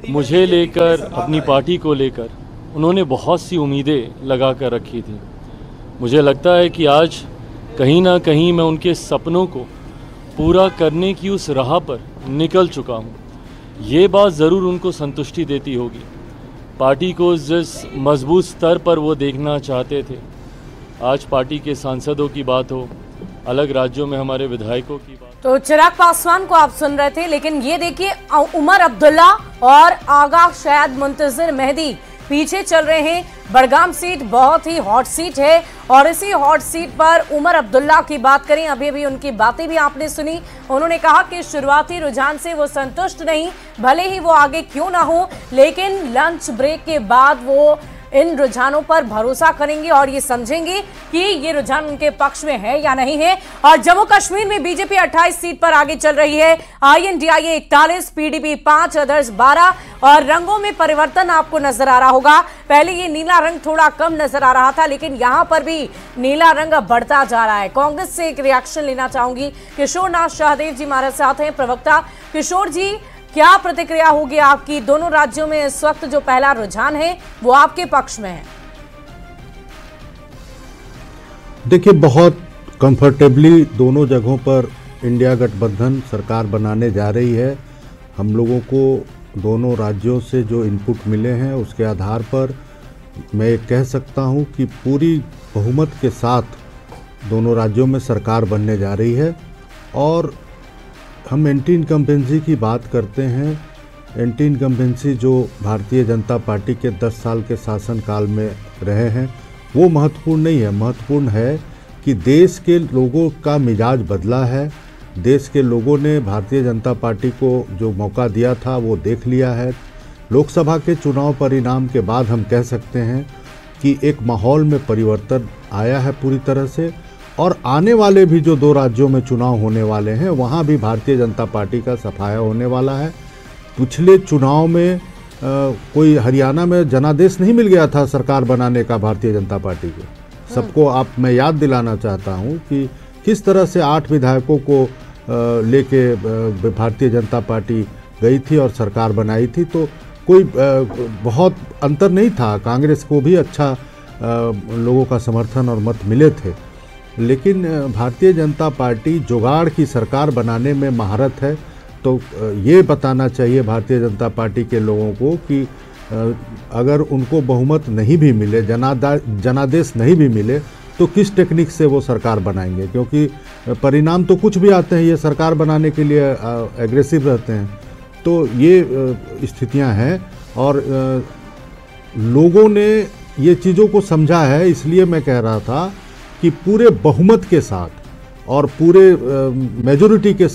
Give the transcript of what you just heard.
मुझे लेकर, अपनी पार्टी को लेकर उन्होंने बहुत सी उम्मीदें लगा कर रखी थी। मुझे लगता है कि आज कहीं ना कहीं मैं उनके सपनों को पूरा करने की उस राह पर निकल चुका हूँ। ये बात ज़रूर उनको संतुष्टि देती होगी। पार्टी को जिस मजबूत स्तर पर वो देखना चाहते थे, आज पार्टी के सांसदों की बात हो, अलग राज्यों में हमारे विधायकों की बात। तो चिराग पासवान को आप सुन रहे थे, लेकिन ये देखिए उमर अब्दुल्ला और आगा शायद मुंतजिर मेहदी पीछे चल रहे हैं। बड़गाम सीट बहुत ही हॉट सीट है और इसी हॉट सीट पर उमर अब्दुल्ला की बात करें, अभी अभी उनकी बातें भी आपने सुनी। उन्होंने कहा कि शुरुआती रुझान से वो संतुष्ट नहीं, भले ही वो आगे क्यों ना हो, लेकिन लंच ब्रेक के बाद वो इन रुझानों पर भरोसा करेंगे और ये समझेंगे कि ये रुझान उनके पक्ष में है या नहीं है। और जम्मू कश्मीर में बीजेपी 28 सीट पर आगे चल रही है। INDIA 41, PDP 5, अदर्स 12 और रंगों में परिवर्तन आपको नजर आ रहा होगा। पहले ये नीला रंग थोड़ा कम नजर आ रहा था, लेकिन यहां पर भी नीला रंग बढ़ता जा रहा है। कांग्रेस से एक रिएक्शन लेना चाहूंगी। किशोर नाथ शाहदेव जी हमारे साथ हैं, प्रवक्ता। किशोर जी, क्या प्रतिक्रिया होगी आपकी? दोनों राज्यों में इस वक्त जो पहला रुझान है वो आपके पक्ष में है। देखिए, बहुत कंफर्टेबली दोनों जगहों पर इंडिया गठबंधन सरकार बनाने जा रही है। हम लोगों को दोनों राज्यों से जो इनपुट मिले हैं उसके आधार पर मैं कह सकता हूं कि पूरी बहुमत के साथ दोनों राज्यों में सरकार बनने जा रही है। और हम एंटी इनकम्बेंसी की बात करते हैं। एंटी इनकम्बेंसी जो भारतीय जनता पार्टी के 10 साल के शासनकाल में रहे हैं वो महत्वपूर्ण नहीं है। महत्वपूर्ण है कि देश के लोगों का मिजाज बदला है। देश के लोगों ने भारतीय जनता पार्टी को जो मौका दिया था वो देख लिया है। लोकसभा के चुनाव परिणाम के बाद हम कह सकते हैं कि एक माहौल में परिवर्तन आया है पूरी तरह से। और आने वाले भी जो 2 राज्यों में चुनाव होने वाले हैं वहाँ भी भारतीय जनता पार्टी का सफाया होने वाला है। पिछले चुनाव में कोई हरियाणा में जनादेश नहीं मिल गया था सरकार बनाने का भारतीय जनता पार्टी को। सबको मैं याद दिलाना चाहता हूँ कि किस तरह से 8 विधायकों को लेके भारतीय जनता पार्टी गई थी और सरकार बनाई थी। तो कोई बहुत अंतर नहीं था। कांग्रेस को भी अच्छा लोगों का समर्थन और मत मिले थे। लेकिन भारतीय जनता पार्टी जुगाड़ की सरकार बनाने में महारत है। तो ये बताना चाहिए भारतीय जनता पार्टी के लोगों को कि अगर उनको बहुमत नहीं भी मिले, जनादेश नहीं भी मिले, तो किस टेक्निक से वो सरकार बनाएंगे, क्योंकि परिणाम तो कुछ भी आते हैं, ये सरकार बनाने के लिए एग्रेसिव रहते हैं। तो ये स्थितियां हैं और लोगों ने ये चीज़ों को समझा है। इसलिए मैं कह रहा था कि पूरे बहुमत के साथ और पूरे मेजॉरिटी के